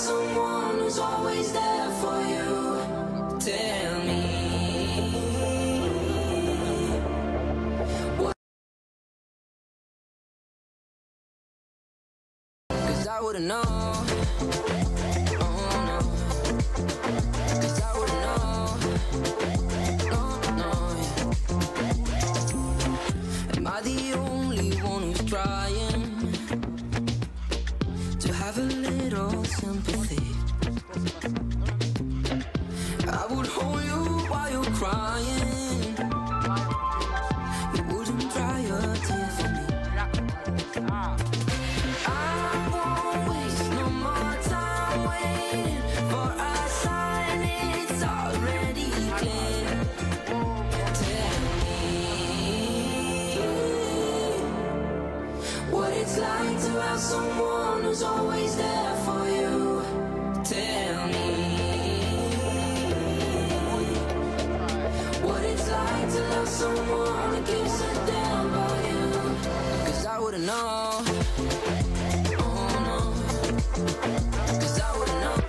someone who's always there for you. Tell me what, 'cause I would've known. Oh no, 'cause I would've known. No, no, yeah. Am I the only one who's trying to have a little sympathy? I would hold you while you're crying. You wouldn't dry a tear for me. I won't waste no more time waiting for a sign. It's already clear. Tell me what it's like to have someone who's always there for you. Tell me what it's like to love someone that gives a damn about you. 'Cause I would've known. Oh no, 'cause I would've known.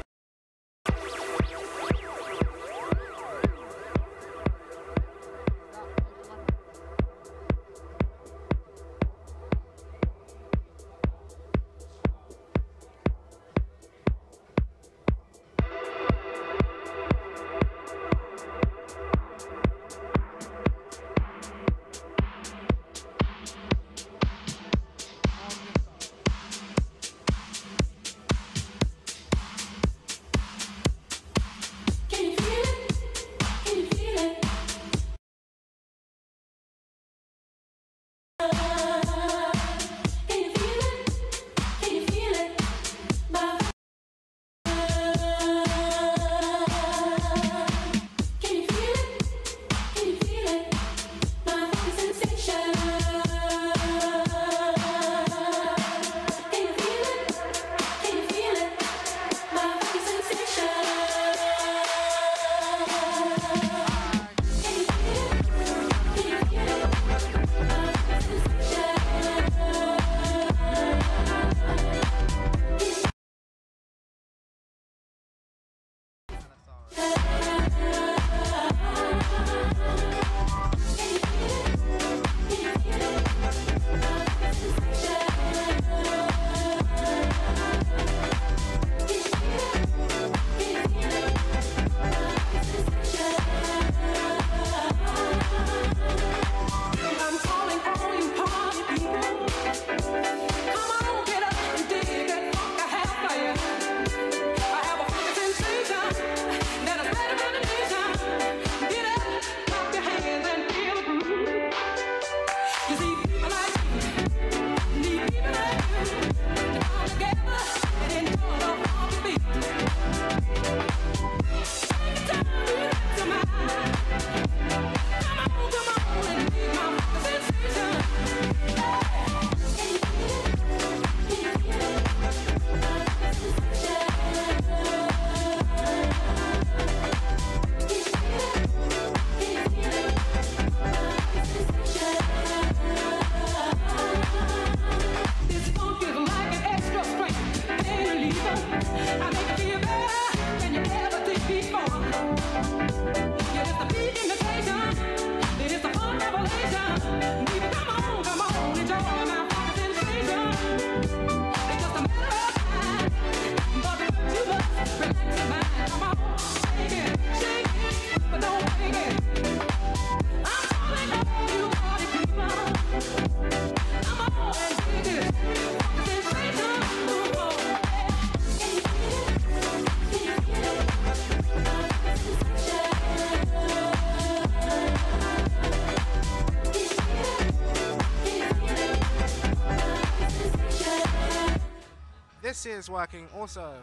This is working also.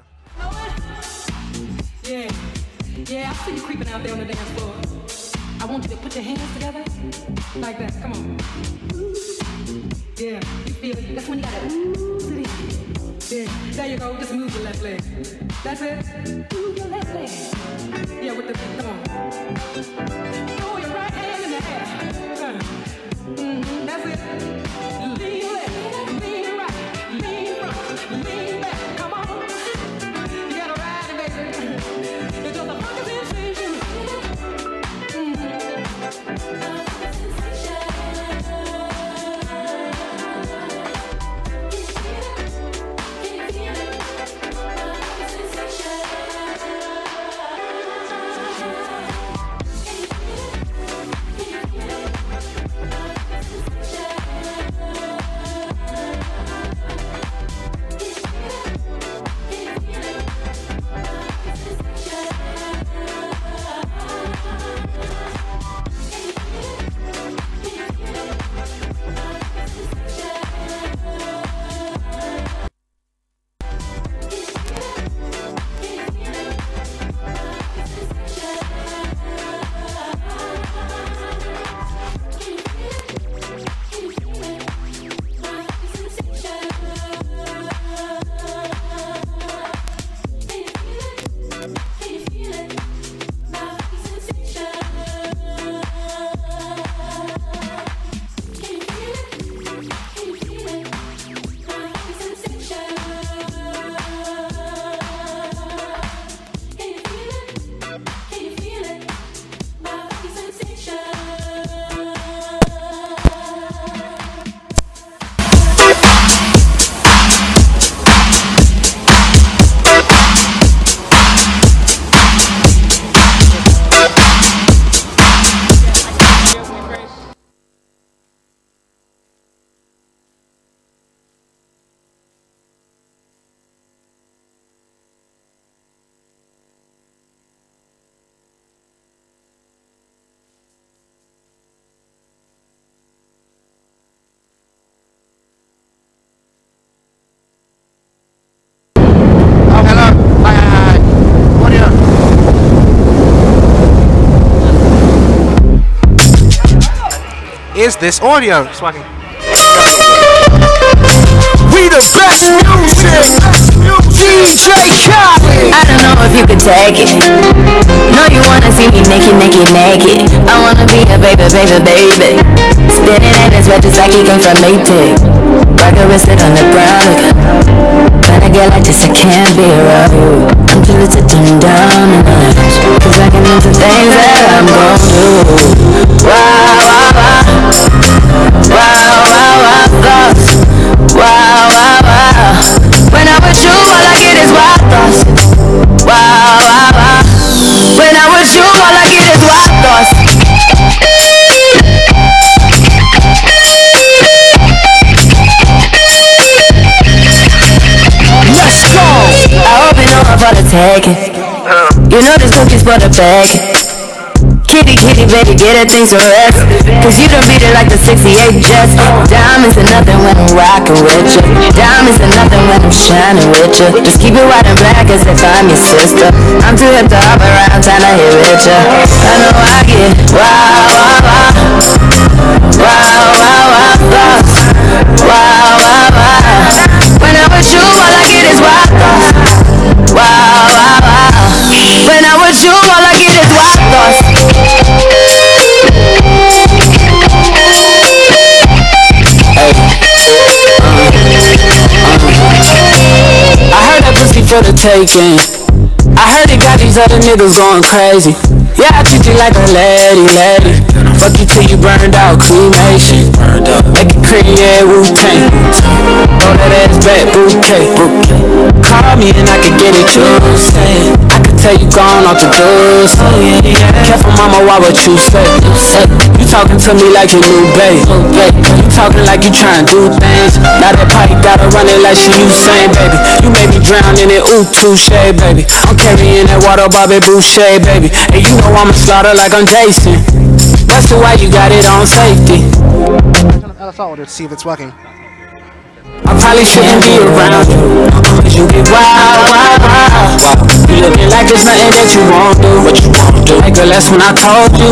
Yeah, I see you creeping out there on the dance floor. I want you to put your hands together like that. Come on. Yeah, you feel it. That's when you gotta ooze it in. Yeah, there you go. Just move your left leg. That's it. Move your left leg. Yeah, with the beat. Come on. Throw your right hand in the air. That's it. Lean left, lean right, lean front, lean back. Come on. You gotta is this audio? Swagging. We the best music. DJ Khaled. I don't know if you could take it. No, you wanna see me naked, naked, naked. I wanna be a baby, baby, baby. Spinning in his red just like he came from Maytag. Rocket with it on the ground. When I get like this, I can't be around you. I'm too little to turn down a notch. Cause I can into things that I'm gon' do. Wow, wow, wow. Wow, wow, wow, thoughts. Wow, wow, wow. When I'm with you, all I get is wild thoughts. Wow, wow, wow. When I'm with you, all I get is wild thoughts. Let's go. I hope you know I'm for the taking. You know this cookie's for the bag. Kitty, kitty, baby, get her things to rest. Cause you done beat it like the 68 Jets. Diamonds are nothing when I'm rockin' with you. Diamonds are nothing when I'm shining with you. Just keep it white and black as if I'm your sister. I'm too hip to hop around, time to hit with you. I know I get wow, wow, wow. Wow, wow, wow, thoughts. Wow, wow, wow. When I'm with you, all I get is wild thoughts. Wow, wow, wow. When I'm with you, all I get is wild thoughts. I heard that pussy for the taking. I heard it got these other niggas going crazy. Yeah, I treat you like a lady, lady. Fuck you till you burned out, cremation. Make it create Wu-Tang. Throw that ass back, bouquet. Call me and I can get it, you say. I can tell you gone off the doors. Careful mama, why what you say? You talking to me like your new babe. You talking like you trying to do things. Now that pipe gotta run it like she Usain, baby. You made me drown in it, ooh, touche, baby. I'm carrying that water, Bobby Boucher, baby. And you know I'ma slaughter like I'm Jason. That's the way you got it on safety. Let's order to see if it's working. I probably shouldn't be around you, cause you get wild, wild, wild. You looking like there's nothing that you won't do. What you won't do? Hey girl, that's when I told you.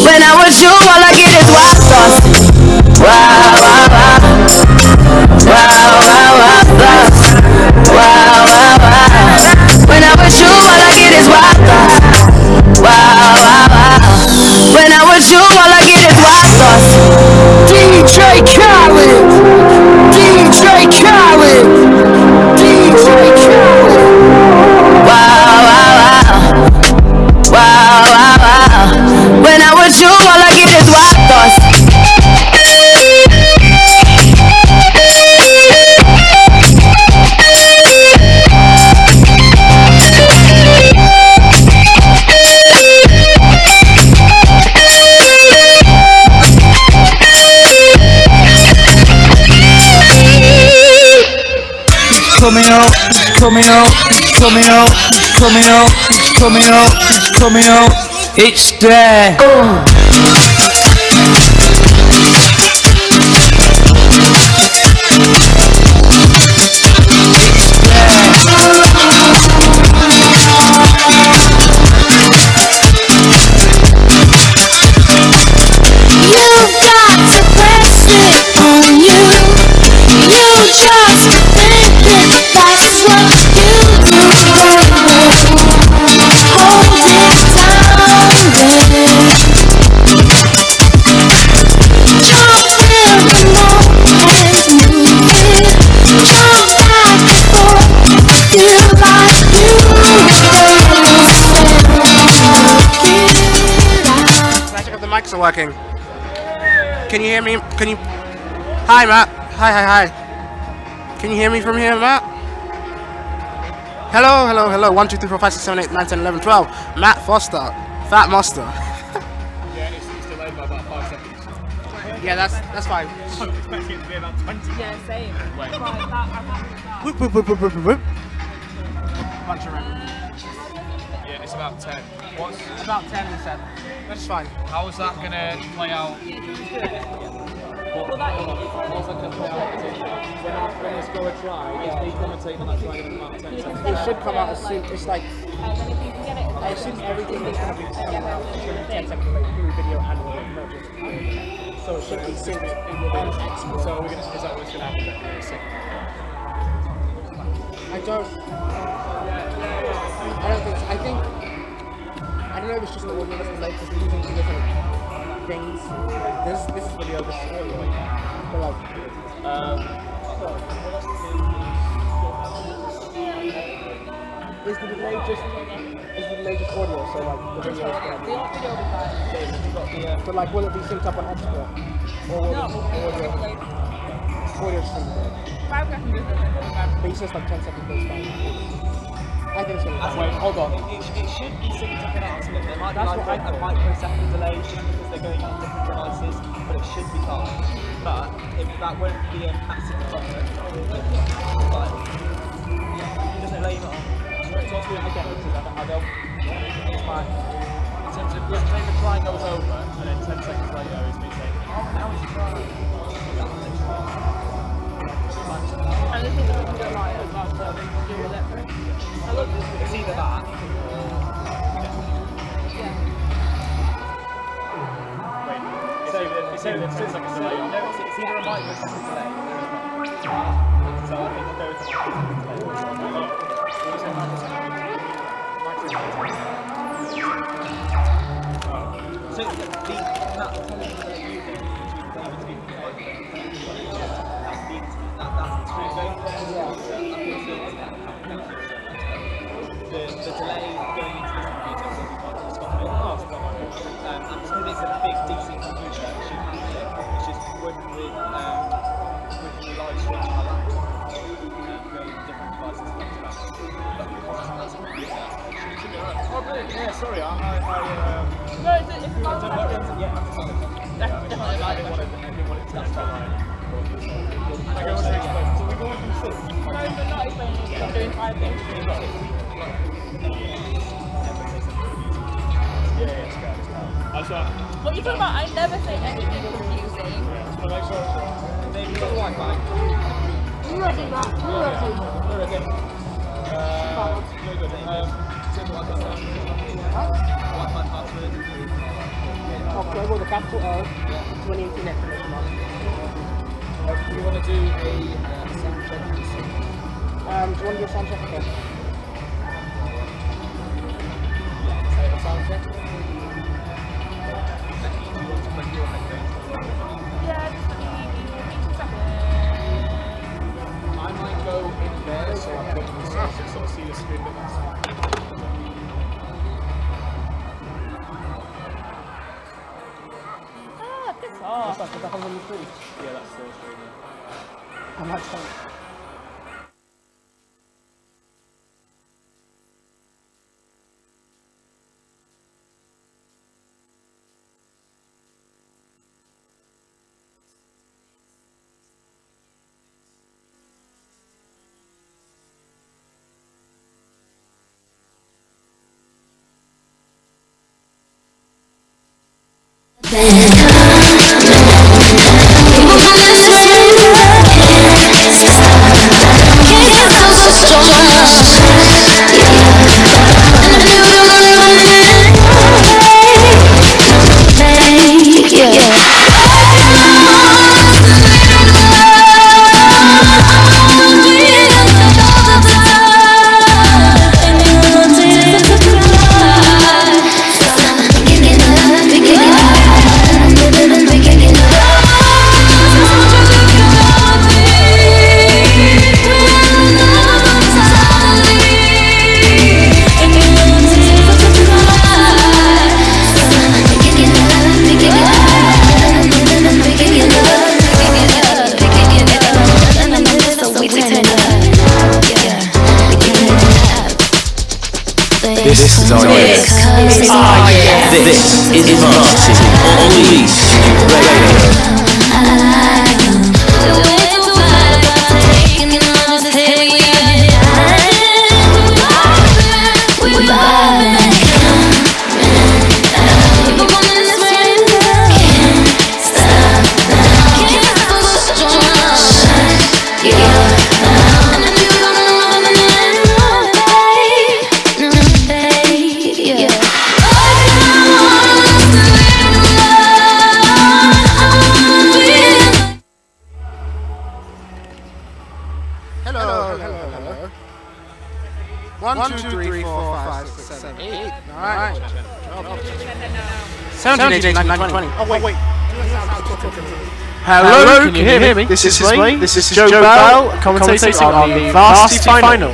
When I'm with you, all I get is wild thoughts. Wow, wow, wow. Wow, wow, wow, thoughts. Wow, wow, wow. When I'm with you, all I get is wild thoughts. Wow, wow, wow. When I'm with you, all I get is wild thoughts. DJ Khaled. DJ Khaled. DJ Khaled. Wow, wow, wow. Wow, wow, wow. When I'm with you, all I get is wild thoughts. Coming out, coming out, coming out, coming out, coming out, coming out. It's there. Mics are working. Can you hear me? Can you? Hi, Matt. Hi, hi, hi. Can you hear me from here, Matt? Hello, hello, hello. 1, 2, 3, 4, 5, 6, 7, 8, 9, 10, 11, 12. Matt Foster. Fat Monster. Yeah, it's delayed by about 5 seconds. Yeah, that's fine. I'm expecting it to be about 20. Yeah, same. Wait. Whoop, whoop, whoop, whoop, whoop, whoop. Bunch of random. Yeah, it's about 10. What's About 10 and 7. That's fine. how is that gonna play out? Well, that How's that gonna play out? When I score a try, is me commentating on that try in about 10 seconds? It should come out as soon. It's like then if you can get I assume everything is going to be 10 seconds delay through video and audio, not just so it should be synced in the export. So we're gonna, is that what's going to happen? I don't think so. I don't know if it's just the audio that's delayed because we're using two different things. This is video, this is audio. But like, is the delay just audio? So like the video is going to be but like will it be synced up on export? Or will it be audio? Audio just going to be but he says like 10 seconds goes down. I think so. Wait, hold on. It should be synced up on export. There might be like a microsecond delay just because they're going on different devices, but it should be fine. But that won't be a massive problem. But just blame it on. It's fine. In terms of, yeah, say the try goes over and then 10 seconds later it's me saying, oh, now it's trying. And the thing that we don't like as well, so we can do with it. I love this. It's either that. Yeah. Wait, it's over 10 seconds delay. No, it's either a microsecond delay or a so I think we'll go with the microsecond delay. So the that television that you did, that's true. The delay going into this computer will be quite it's got a bit fast. And because it's a big DC computer, it should be it's just working with the live stream on my laptop, going to different devices and that's that's a computer. Oh, brilliant. Yeah, sorry, No, it's not. yeah, definitely. I didn't want it to that's fine. Okay, what's your explain? So we go on from 6. No, we're not explaining it. I'm doing 5 things. Yeah, it's good. What are you talking about? I never say anything confusing. So make sure maybe you've got the Wi-Fi. You're ready, Matt. You're ready. You're ready. You're good. Say the Wi-Fi password. Wi-Fi password. Okay, well the capital O, 2018 exclamation mark. Do you want to do a sound check? Do you want to do a sound check? Okay. Say a sound check. Becky, do you want to plug your headphones? Yeah, just let me 2 seconds. I might go in there so I can sort of see the screen, but that's fine. What's that? Is that on the screen? Yeah, that's the screen. I might tell you. This is our This is Varsity on Leeds Student Radio. Hello. 1, 2, 3, 4, 5, 6, 7, 8. Alright. 17, 18, 19, 20. Oh, wait. Hello, can you hear me? This is Lee. This is Joe Bell, commentating on the Varsity Final.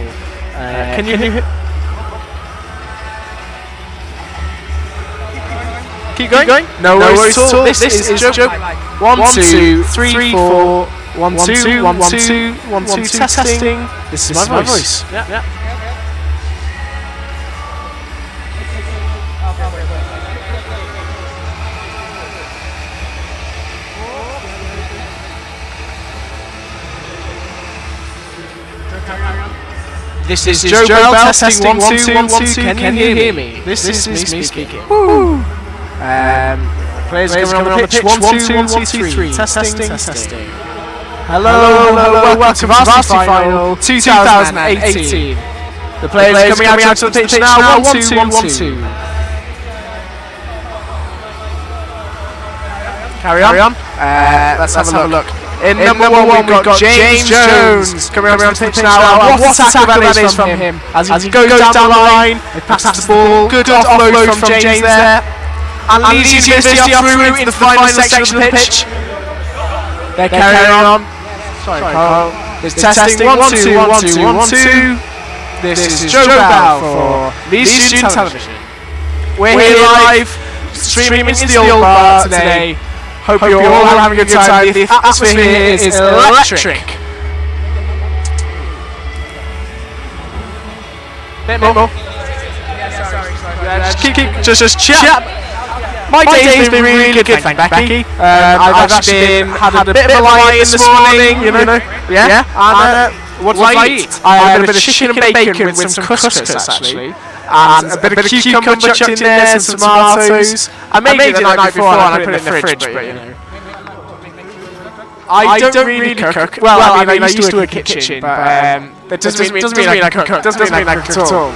Can you hear? Keep going. No worries at all. This is Joe. 1, 2, 3, 4. 1, 2, 1, 2, 1, 2. Testing. This is my voice. Yeah. This is Joe Bell testing 1, 2, 1, 2. Can you hear me? This is me speaking. Woo! Players coming on the pitch. 1, 2, 1, 2, 3. Testing. Hello. Welcome to Varsity Final 2018. The players coming out to the pitch now. 1, 2, 1, 2. Carry on. Let's have a look. In number 1 we've got James Jones coming around the pitch now. What a tackle that is from him. As he goes down the line, he passes the ball. Good offload from James there. And Leeds University are through into the final section of the pitch. They're carrying on. Sorry, Carl. There's testing. 1, 2, 1, 2, 1, 2. This is Joe Bell for Leeds Student Television. We're here live, streaming into the old bar today. Hope you're all having a good time. The atmosphere here is electric. Bit more. Just chat. My day's been really good, thank Becky. I've actually had a bit of a lie this morning, you know. Yeah. And what did I eat? I had a bit of chicken and bacon with some couscous actually. And a bit of cucumber chucked in there, some tomatoes. I made it the night before and I put it in the fridge, but you know. I don't really cook. Well, I mean, I used to work in a kitchen, but that doesn't mean I can cook. Doesn't mean I can cook at all.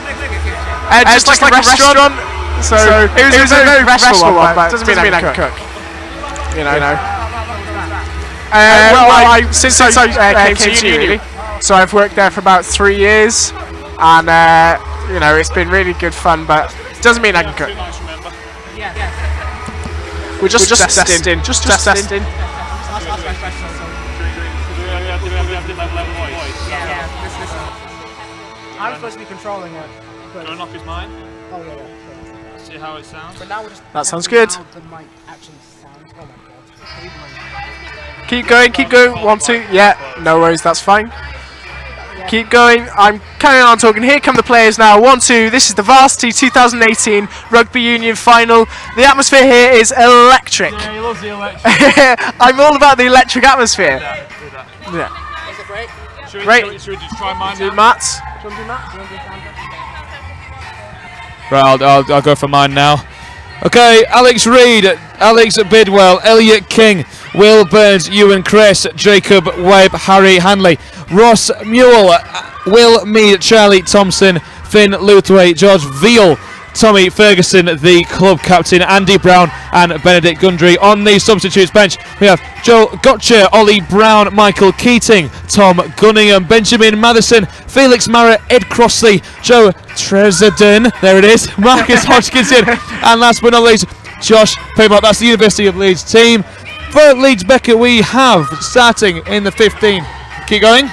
Just like a restaurant. So it was a very restful one, but doesn't mean I can cook. You know. Well, since I came to uni, so I've worked there for about 3 years, and you know, it's been really good fun, but it doesn't mean I can cook. We're just testing. Just testing. I'm supposed to be controlling it. Do you want to knock his mind? Oh yeah. See how it sounds? But now we're just that sounds good. How the mic actually sounds. Oh my god. Keep going. 1, 2. Yeah, no worries, that's fine. Keep going. I'm carrying on talking. Here come the players now. 1, 2. This is the Varsity 2018 Rugby Union Final. The atmosphere here is electric. Yeah, he loves the electric. I'm all about the electric atmosphere. Do that. Yeah. Is it break? Should we just try mine Do now? Matt's. Do you want to do that? Right, I'll go for mine now. Okay, Alex Reid, Alex Bidwell, Elliot King, Will Burns, Ewan Chris, Jacob Webb, Harry Hanley, Ross Mule, Will Mead, Charlie Thompson, Finn Luthway, George Veal, Tommy Ferguson, the club captain, Andy Brown and Benedict Gundry. On the substitutes bench, we have Joe Gotcha, Ollie Brown, Michael Keating, Tom Gunningham, Benjamin Matheson, Felix Mara, Ed Crossley, Joe Tresedden, there it is, Marcus Hodgkinson, and last but not least, Josh Paymont. That's the University of Leeds team. For Leeds Beckett, we have starting in the 15. Keep going.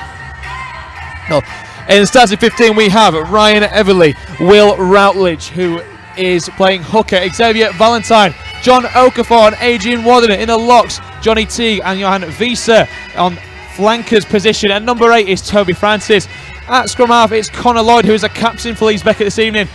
No. In the starting 15, we have Ryan Everly, Will Routledge, who is playing hooker, Xavier Valentine, John Okafor and Adrian Warden in the locks, Johnny Teague and Johan Visa on flankers position, and number 8 is Toby Francis. At scrum half, it's Connor Lloyd, who is a captain for Leeds Beckett this evening.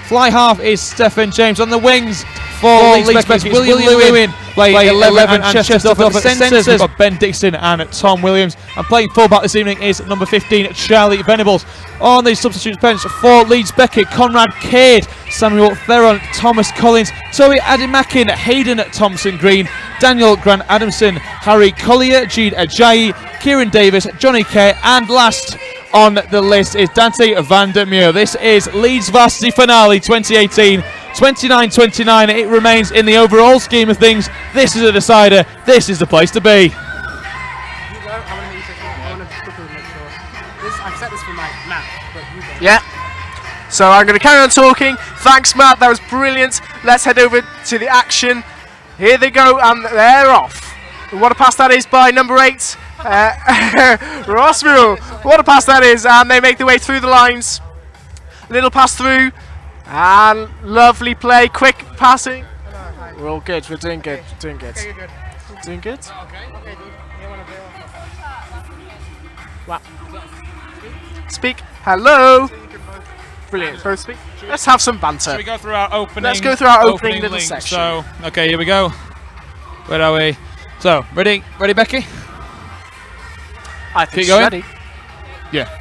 Fly half is Stephen James. On the wings for Leeds Beckett, William Lewin, playing 11 and Chester Duff. At the centres, we've got Ben Dixon and Tom Williams. And playing fullback this evening is number 15, Charlie Venables. On the substitutes bench for Leeds Beckett, Conrad Cade, Samuel Theron, Thomas Collins, Toby Adimakin, Hayden Thompson Green, Daniel Grant Adamson, Harry Collier, Jude Ajayi, Kieran Davis, Johnny Kay, and last on the list is Dante van der Muur. This is Leeds Varsity Finale 2018, 29-29. It remains in the overall scheme of things. This is a decider. This is the place to be. I want to quickly make sure. I've set this for Mike. Yeah. So I'm going to carry on talking. Thanks, Matt. That was brilliant. Let's head over to the action. Here they go, and they're off. What a pass that is by number 8, Ross Mule. What a pass that is, and they make their way through the lines. Little pass through, and lovely play. Quick passing. We're all good. We're doing good. We're doing good. Doing good. Wow. Speak. Hello. Brilliant. Both speak. Let's have some banter. Should we go through our opening? Let's go through our opening little link. section. So, okay, here we go. Where are we? So, ready, Becky? I think keep going. Ready. Yeah.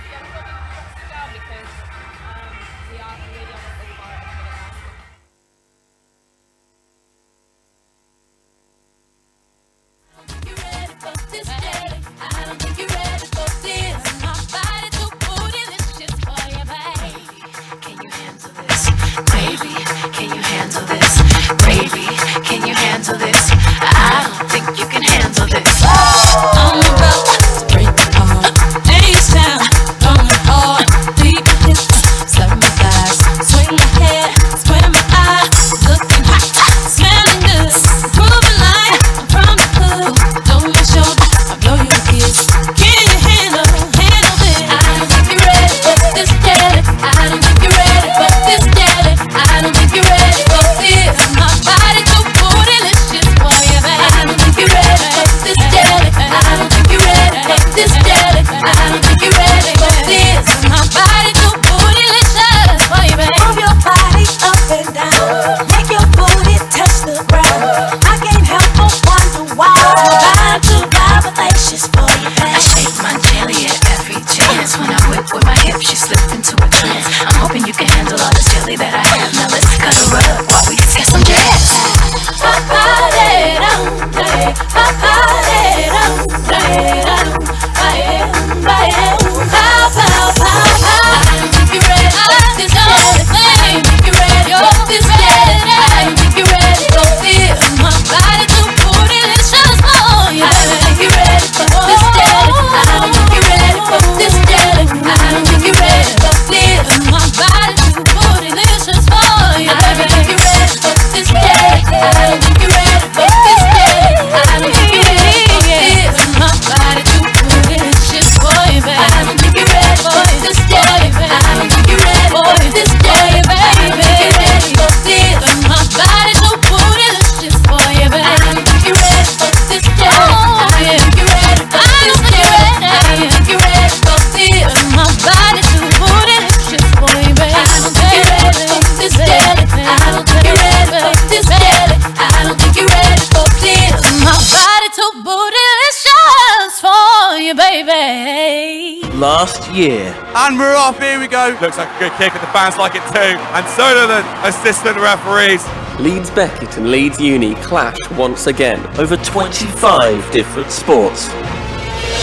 Last year. And we're off, here we go. Looks like a good kick and the fans like it too. And so do the assistant referees. Leeds Beckett and Leeds Uni clash once again over 25 different sports.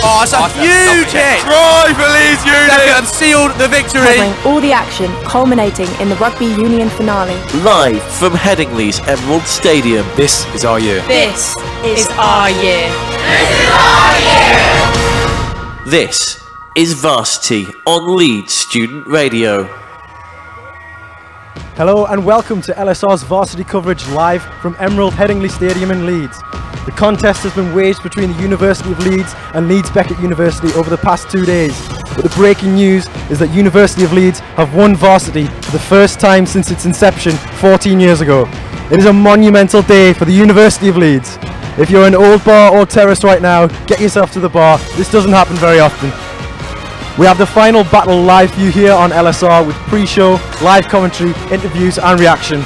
Oh, it's a huge hit! Try for Leeds Uni! Beckett have sealed the victory. Covering all the action, culminating in the Rugby Union finale. Live from Headingley's Emerald Stadium. This is our year. This is our year. This is our year! This is Varsity on Leeds Student Radio. Hello and welcome to LSR's Varsity coverage live from Emerald Headingley Stadium in Leeds. The contest has been waged between the University of Leeds and Leeds Beckett University over the past 2 days. But the breaking news is that University of Leeds have won Varsity for the first time since its inception 14 years ago. It is a monumental day for the University of Leeds. If you're an old bar or terrace right now, get yourself to the bar. This doesn't happen very often. We have the final battle live for you here on LSR with pre-show, live commentary, interviews and reaction.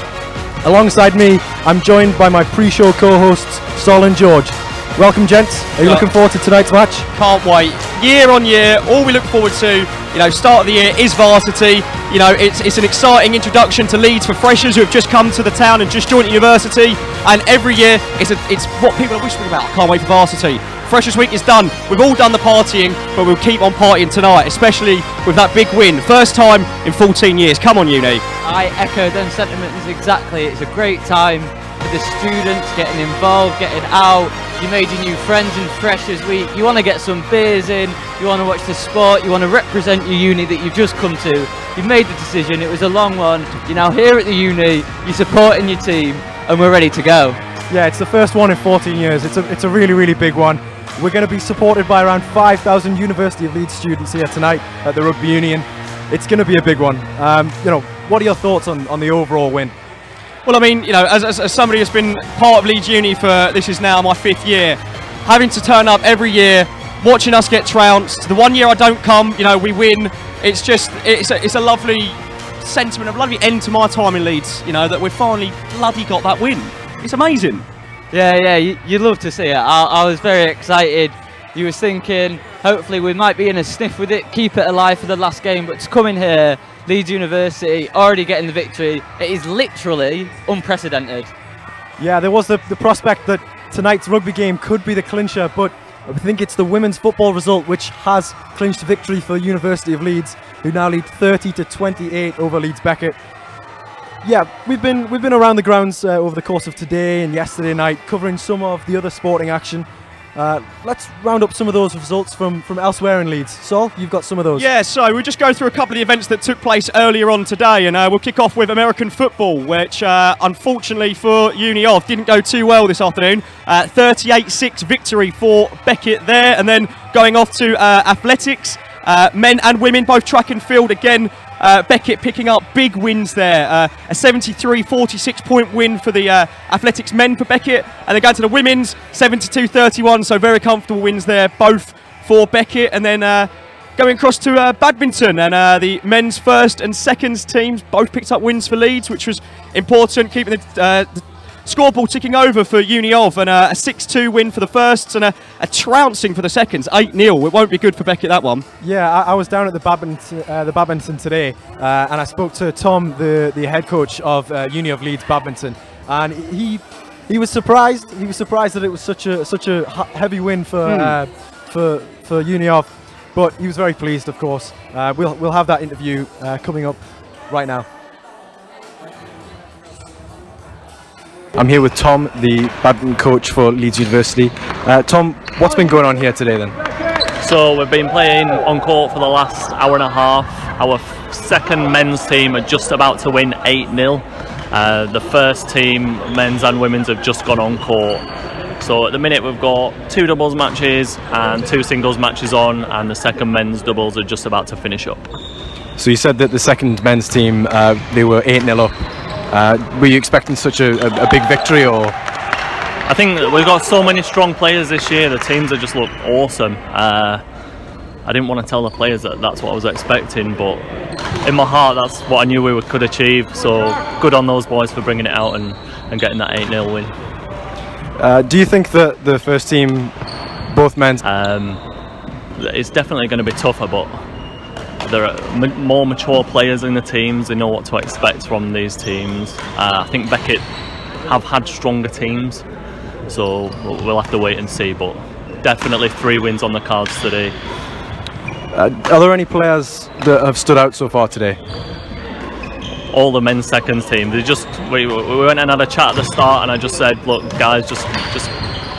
Alongside me, I'm joined by my pre-show co-hosts, Sol and George. Welcome, gents. Are you looking forward to tonight's match? Can't wait. Year on year, all we look forward to, start of the year is Varsity. It's an exciting introduction to Leeds for freshers who have just come to the town and just joined the university. And every year, it's what people are whispering about. I can't wait for Varsity. Freshers Week is done. We've all done the partying, but we'll keep on partying tonight, especially with that big win. First time in 14 years. Come on, Uni. I echo them sentiments exactly. It's a great time for the students getting involved, getting out, you made your new friends and freshers week. You want to get some beers in, you want to watch the sport, you want to represent your uni that you've just come to. You've made the decision, it was a long one. You're now here at the uni, you're supporting your team, and we're ready to go. Yeah, it's the first one in 14 years. It's a really, really big one. We're going to be supported by around 5,000 University of Leeds students here tonight at the Rugby Union. It's going to be a big one. You know, what are your thoughts on the overall win? Well, I mean, you know, as somebody that's been part of Leeds Uni for, this is now my 5th year, having to turn up every year, watching us get trounced. The one year I don't come, you know, we win. It's just, it's a lovely sentiment, a lovely end to my time in Leeds, you know, that we've finally bloody got that win. It's amazing. Yeah, you'd love to see it. I was very excited. You was thinking, hopefully we might be in a sniff with it, keep it alive for the last game, but to come in here, Leeds University already getting the victory, it is literally unprecedented. Yeah, there was the prospect that tonight's rugby game could be the clincher, but I think it's the women's football result which has clinched victory for University of Leeds, who now lead 30-28 over Leeds Beckett. Yeah, we've been around the grounds over the course of today and yesterday night, covering some of the other sporting action. Let's round up some of those results from elsewhere in Leeds. Sol, you've got some of those. Yeah, so we'll just go through a couple of the events that took place earlier on today, and we'll kick off with American football, which unfortunately for Uni of didn't go too well this afternoon. 38-6 victory for Beckett there, and then going off to athletics, men and women, both track and field again. Beckett picking up big wins there. A 73-46 point win for the athletics men for Beckett, and then going to the women's 72-31, so very comfortable wins there both for Beckett. And then going across to badminton, and the men's first and seconds teams both picked up wins for Leeds, which was important, keeping the scoreboard ticking over for Uni of, and a 6-2 win for the firsts and a trouncing for the seconds, 8-0. It won't be good for Beckett, that one. Yeah, I was down at the badminton today, and I spoke to Tom, the head coach of Uni of Leeds Badminton, and he was surprised. He was surprised that it was such a heavy win for Uni of, but he was very pleased, of course. We'll have that interview coming up right now. I'm here with Tom, the badminton coach for Leeds University. Tom, what's been going on here today then? So we've been playing on court for the last hour and a half. Our second men's team are just about to win 8-0. The first team, men's and women's, have just gone on court. So at the minute we've got 2 doubles matches and 2 singles matches on, and the second men's doubles are just about to finish up. So you said that the second men's team, they were 8-0 up. Were you expecting such a big victory, or? I think we've got so many strong players this year. The teams have just looked awesome. I didn't want to tell the players that that's what I was expecting, but in my heart that's what I knew we could achieve. So good on those boys for bringing it out and getting that 8-0 win. Do you think that the first team, both men's? It's definitely going to be tougher, but there are more mature players in the teams. They know what to expect from these teams. I think Beckett have had stronger teams, so we'll have to wait and see, but definitely 3 wins on the cards today. Are there any players that have stood out so far today? All the men's seconds team. We went and had a chat at the start, and I just said, look guys, just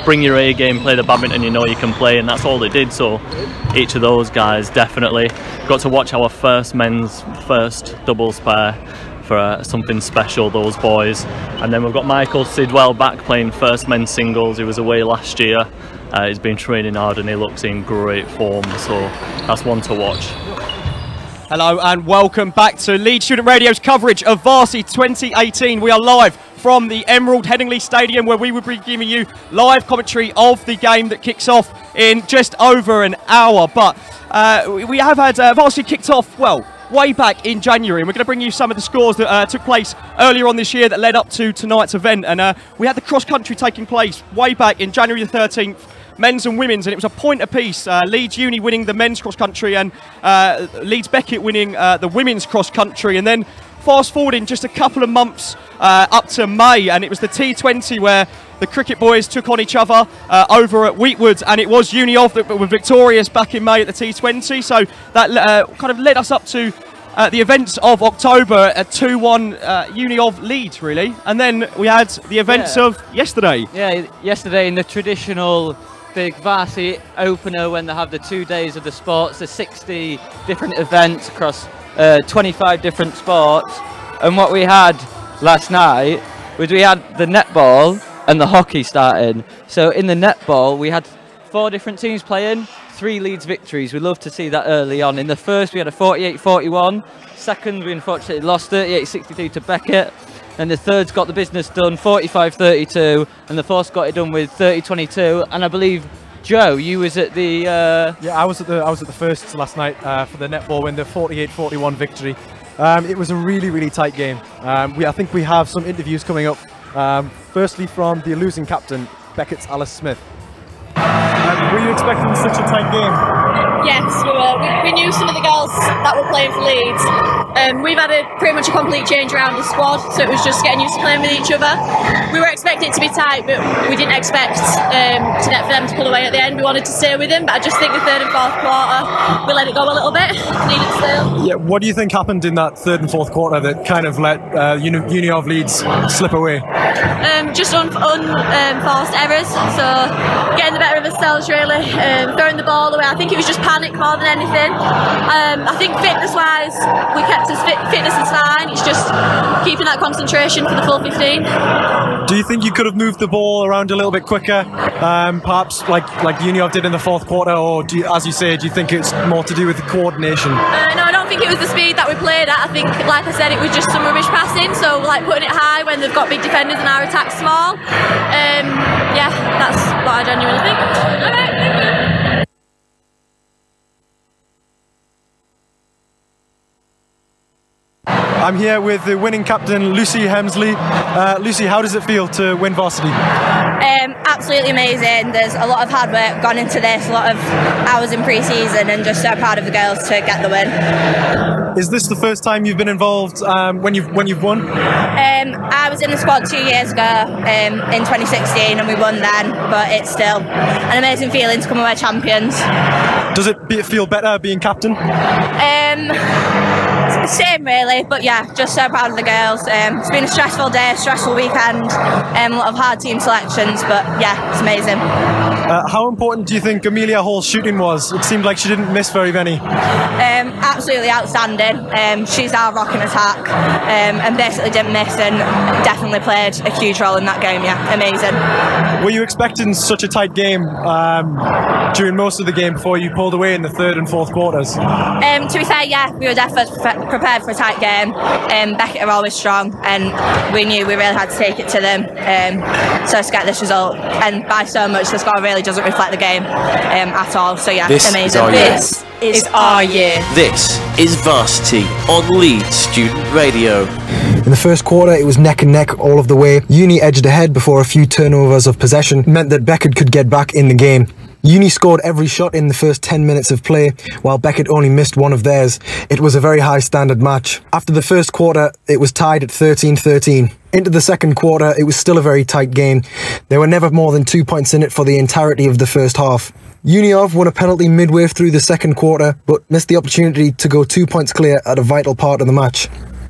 bring your A game, play the badminton you know you can play, and that's all they did. So each of those guys definitely got to watch our first men's first doubles pair for something special, those boys. And then we've got Michael Sidwell back playing first men's singles. He was away last year. He's been training hard and he looks in great form, so that's one to watch. Hello and welcome back to Leeds Student Radio's coverage of Varsity 2018. We are live from the Emerald Headingley Stadium, where we will be giving you live commentary of the game that kicks off in just over an hour. But we have had Varsity kicked off, well, way back in January, and we're going to bring you some of the scores that took place earlier on this year that led up to tonight's event. And we had the cross country taking place way back in January the 13th, men's and women's, and it was a point apiece. Leeds Uni winning the men's cross country and Leeds Beckett winning the women's cross country. And then fast forwarding just a couple of months up to May, and it was the T20 where the cricket boys took on each other over at Wheatwood, and it was Uni of that were victorious back in May at the T20. So that kind of led us up to the events of October at 2-1 Uni of Leeds, really. And then we had the events of yesterday. Yeah, yesterday in the traditional big Varsity opener when they have the 2 days of the sports, the 60 different events across 25 different sports. And what we had last night was we had the netball and the hockey starting. So in the netball, we had 4 different teams playing, 3 Leeds victories. We love to see that early on. In the first, we had a 48-41. Second, we unfortunately lost 38-63 to Beckett. And the third's got the business done, 45-32. And the fourth got it done with 30-22. And I believe, Joe, you was at the... Yeah, I was at the first last night for the netball win, the 48-41 victory. It was a really, really tight game. I think we have some interviews coming up. Firstly, from the losing captain, Beckett's Alice Smith. Were you expecting such a tight game? Yes, we were. We knew some of the girls that were playing for Leeds. We've had pretty much a complete change around the squad, so it was just getting used to playing with each other. We were expecting it to be tight, but we didn't expect for them to pull away at the end. We wanted to stay with them, but I just think the third and fourth quarter, we let it go a little bit. Needed to stay. Yeah, what do you think happened in that third and fourth quarter that kind of let Uni of Leeds slip away? Just unforced errors, so getting the better of ourselves really, throwing the ball away. I think it was just panic more than anything. I think fitness-wise, we kept us fitness is fine. It's just keeping that concentration for the full 15. Do you think you could have moved the ball around a little bit quicker, perhaps like Uni of did in the fourth quarter, or as you say, do you think it's more to do with the coordination? No, I don't think it was the speed that we played at. I think, like I said, it was just some rubbish passing. So like putting it high when they've got big defenders and our attack small. Yeah, that's what I genuinely think. Okay, thank you. I'm here with the winning captain, Lucy Hemsley. Lucy, how does it feel to win Varsity? Absolutely amazing. There's a lot of hard work gone into this, a lot of hours in pre-season, and just so proud of the girls to get the win. Is this the first time you've been involved when you've won? I was in the squad 2 years ago in 2016 and we won then, but it's still an amazing feeling to come away champions. Does it feel better being captain? Same really, but yeah, just so proud of the girls. It's been a stressful day, stressful weekend, a lot of hard team selections, but yeah, it's amazing. How important do you think Amelia Hall's shooting was? It seemed like she didn't miss very many. Absolutely outstanding. She's our rock in attack, and basically didn't miss and definitely played a huge role in that game, yeah, amazing. Were you expecting such a tight game during most of the game before you pulled away in the third and fourth quarters? To be fair, yeah, we were definitely prepared for a tight game. Beckett are always strong and we knew we really had to take it to them, so to get this result, and by so much the score really doesn't reflect the game at all, so yeah, this amazing. This is our year. This is Varsity on Leeds Student Radio. In the first quarter, it was neck and neck all of the way. Uni edged ahead before a few turnovers of possession meant that Beckett could get back in the game. Uni scored every shot in the first 10 minutes of play, while Beckett only missed one of theirs. It was a very high standard match. After the first quarter, it was tied at 13-13. Into the second quarter, it was still a very tight game. There were never more than 2 points in it for the entirety of the first half. Uni of won a penalty midway through the second quarter, but missed the opportunity to go 2 points clear at a vital part of the match.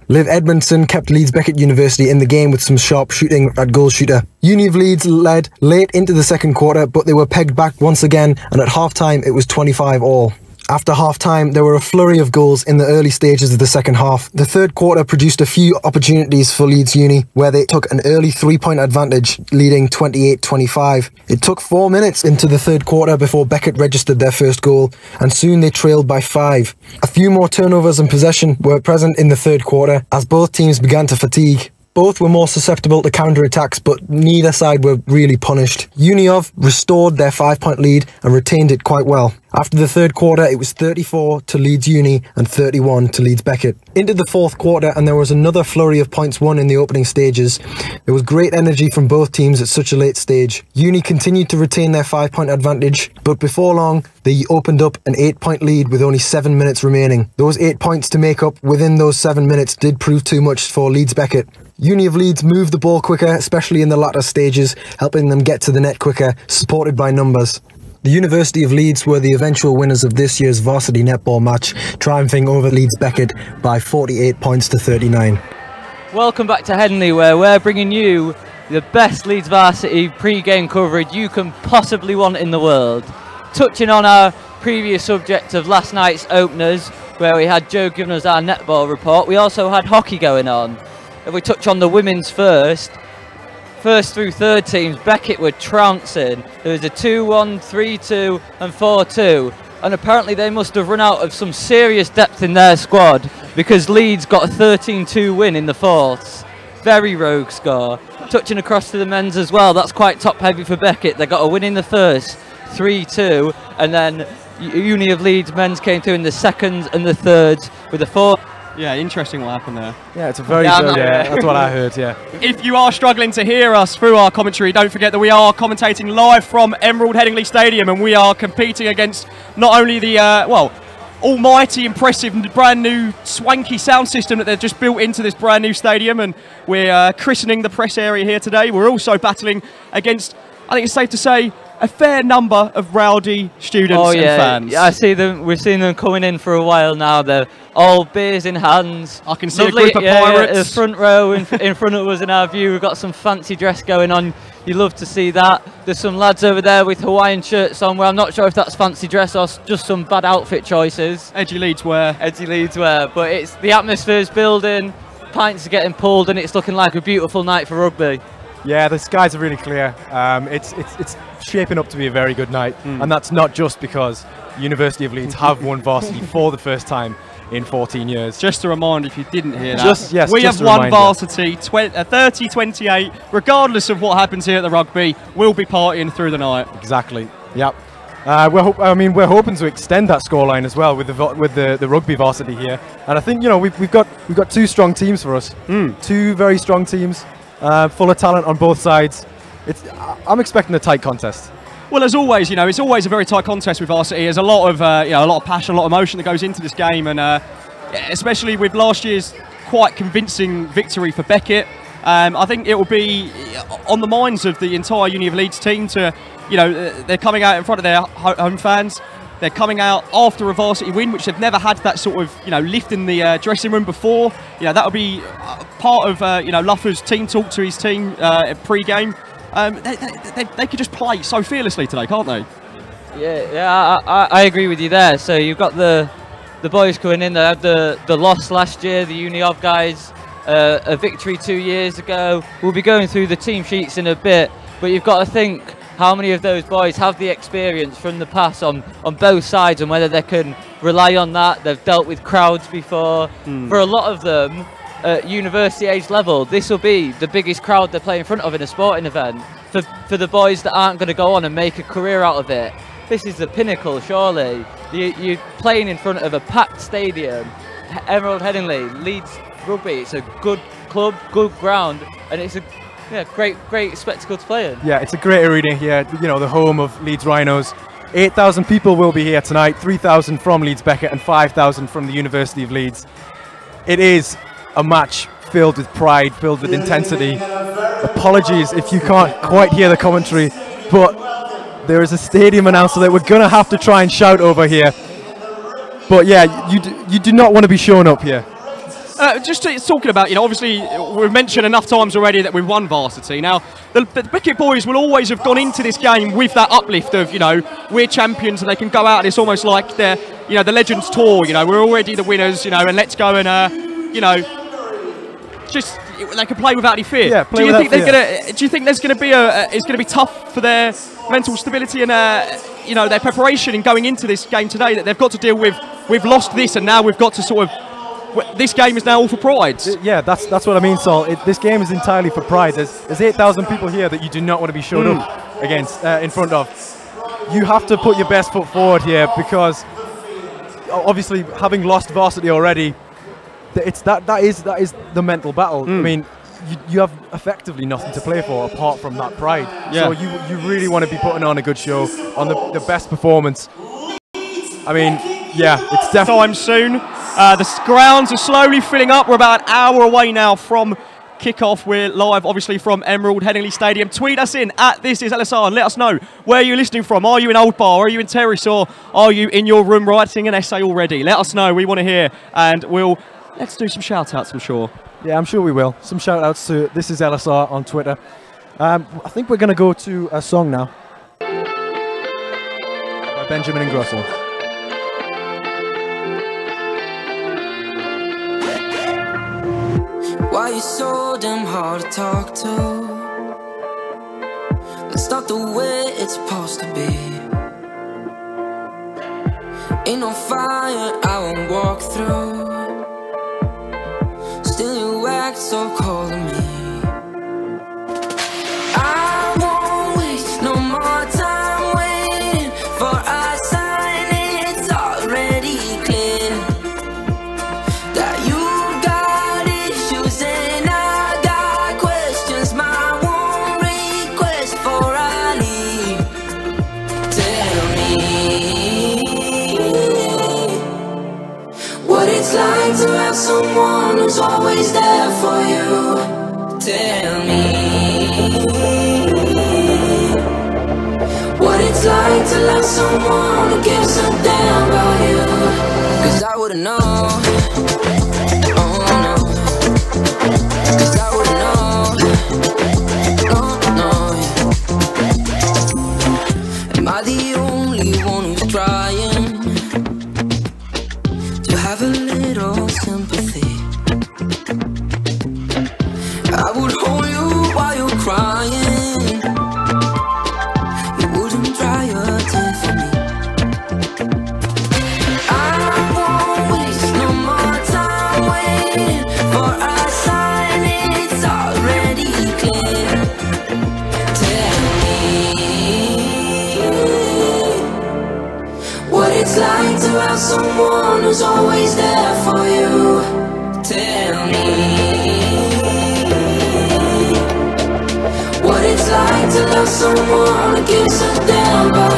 Liv Edmondson kept Leeds Beckett University in the game with some sharp shooting at goal shooter. Uni of Leeds led late into the second quarter, but they were pegged back once again, and at half-time it was 25-all. After half-time, there were a flurry of goals in the early stages of the second half. The third quarter produced a few opportunities for Leeds Uni, where they took an early 3-point advantage, leading 28-25. It took 4 minutes into the third quarter before Beckett registered their first goal, and soon they trailed by 5. A few more turnovers and possession were present in the third quarter, as both teams began to fatigue. Both were more susceptible to counter-attacks, but neither side were really punished. Uni of restored their 5-point lead and retained it quite well. After the third quarter, it was 34 to Leeds Uni and 31 to Leeds Beckett. Into the fourth quarter, and there was another flurry of points won in the opening stages. There was great energy from both teams at such a late stage. Uni continued to retain their 5-point advantage, but before long, they opened up an 8-point lead with only 7 minutes remaining. Those 8 points to make up within those 7 minutes did prove too much for Leeds Beckett. Uni of Leeds moved the ball quicker, especially in the latter stages, helping them get to the net quicker, supported by numbers. The University of Leeds were the eventual winners of this year's varsity netball match, triumphing over Leeds Beckett by 48 points to 39. Welcome back to Henley, where we're bringing you the best Leeds varsity pre-game coverage you can possibly want in the world. Touching on our previous subject of last night's openers, where we had Joe giving us our netball report, we also had hockey going on. If we touch on the women's first through third teams, Beckett were trouncing. There was a 2-1, 3-2 and 4-2, and apparently they must have run out of some serious depth in their squad, because Leeds got a 13-2 win in the fourths. Very rogue score. Touching across to the men's as well, that's quite top heavy for Beckett. They got a win in the first, 3-2, and then Uni of Leeds men's came through in the seconds and the thirds with a 4. Yeah, interesting what happened there. Yeah, it's a very good, that's what I heard, yeah. If you are struggling to hear us through our commentary, don't forget that we are commentating live from Headingley Stadium, and we are competing against not only the, almighty, impressive, brand new, swanky sound system that they've just built into this brand new stadium, and we're christening the press area here today. We're also battling against, I think it's safe to say, a fair number of rowdy students and fans. Yeah, I see them. We've seen them coming in for a while now. They're all beers in hands. I can see a group of pirates. The front row in front of us in our view. We've got some fancy dress going on. You love to see that. There's some lads over there with Hawaiian shirts on. Well, I'm not sure if that's fancy dress or just some bad outfit choices. Edgy Leeds wear. Edgy Leeds wear. But it's the atmosphere's building. Pints are getting pulled, and it's looking like a beautiful night for rugby. Yeah, the skies are really clear. It's shaping up to be a very good night, and that's not just because University of Leeds have won varsity for the first time in 14 years. Just a reminder, if you didn't hear that, we just have won varsity 30-28. Regardless of what happens here at the rugby, we'll be partying through the night. Exactly. Yep. We're hoping to extend that scoreline as well with the rugby varsity here, and I think we've got two strong teams for us. Two very strong teams. Full of talent on both sides. I'm expecting a tight contest. Well, as always, it's always a very tight contest with varsity. There's a lot of passion, a lot of emotion that goes into this game, and especially with last year's quite convincing victory for Beckett, I think it will be on the minds of the entire Uni of Leeds team to, they're coming out in front of their home fans. They're coming out after a varsity win, which they've never had that sort of, lift in the dressing room before. That'll be part of, Luffer's team talk to his team pre-game. They could just play so fearlessly today, can't they? Yeah, I agree with you there. So you've got the boys coming in. They had the loss last year, the Uni of guys, a victory 2 years ago. We'll be going through the team sheets in a bit, but you've got to think how many of those boys have the experience from the past on both sides, and whether they can rely on that. They've dealt with crowds before. For a lot of them, at university age level, this will be the biggest crowd they play in front of in a sporting event. For the boys that aren't going to go on and make a career out of it, this is the pinnacle, surely. You're playing in front of a packed stadium, Headingley, Leeds Rugby. It's a good club, good ground, and it's a great spectacle to play in. Yeah, it's a great arena here, the home of Leeds Rhinos. 8,000 people will be here tonight, 3,000 from Leeds Beckett and 5,000 from the University of Leeds. It is a match filled with pride, filled with intensity. Apologies if you can't quite hear the commentary, but there is a stadium announcer that we're going to have to try and shout over here. But yeah, you do not want to be showing up here. Just talking about, obviously we've mentioned enough times already that we've won varsity. Now, the Beckett boys will always have gone into this game with that uplift of, we're champions, and they can go out and it's almost like they're, the Legends Tour, we're already the winners, and let's go and, just they can play without any fear. Yeah, do you think there's going to be it's going to be tough for their mental stability and their preparation in going into this game today, that they've got to deal with? We've lost this, and now we've got to sort of, this game is now all for pride. Yeah, that's what I mean, Sol. This game is entirely for pride. There's 8,000 people here that you do not want to be shown up against, in front of. You have to put your best foot forward here, because obviously having lost varsity already, that is the mental battle. I mean, you have effectively nothing to play for apart from that pride. So you really want to be putting on a good show, on the best performance. I mean, yeah, it's definitely time soon. The grounds are slowly filling up. We're about an hour away now from kick-off. We're live, obviously, from Emerald, Headingley Stadium. Tweet us in at This Is LSR and let us know where you're listening from. Are you in Old Bar? Are you in Terrace? Or are you in your room writing an essay already? Let us know. We want to hear. And let's do some shout-outs, I'm sure. Yeah, I'm sure we will. Some shout-outs to This Is LSR on Twitter. I think we're going to go to a song now. By Benjamin Ingrosso. Why you so damn hard to talk to? That's not the way it's supposed to be. Ain't no fire I won't walk through. Still you act so cold to me. I won't waste no more time waiting for a sign. It's already clear that you got issues and I got questions. My one request for I leave. Tell me what it's like to have someone who's always there for you. Tell me what it's like to love someone who gives a damn about you. 'Cause I wouldn't know. Oh no. 'Cause I wouldn't know. No, no. Am I the only one who's trying to have a little sympathy? I would hold you while you're crying. You wouldn't dry your tears for me. I won't waste no more time waiting for a sign. It's already clear. Tell me what it's like to have someone who's always there for you. Tell me what it's like to love someone who gives a damn about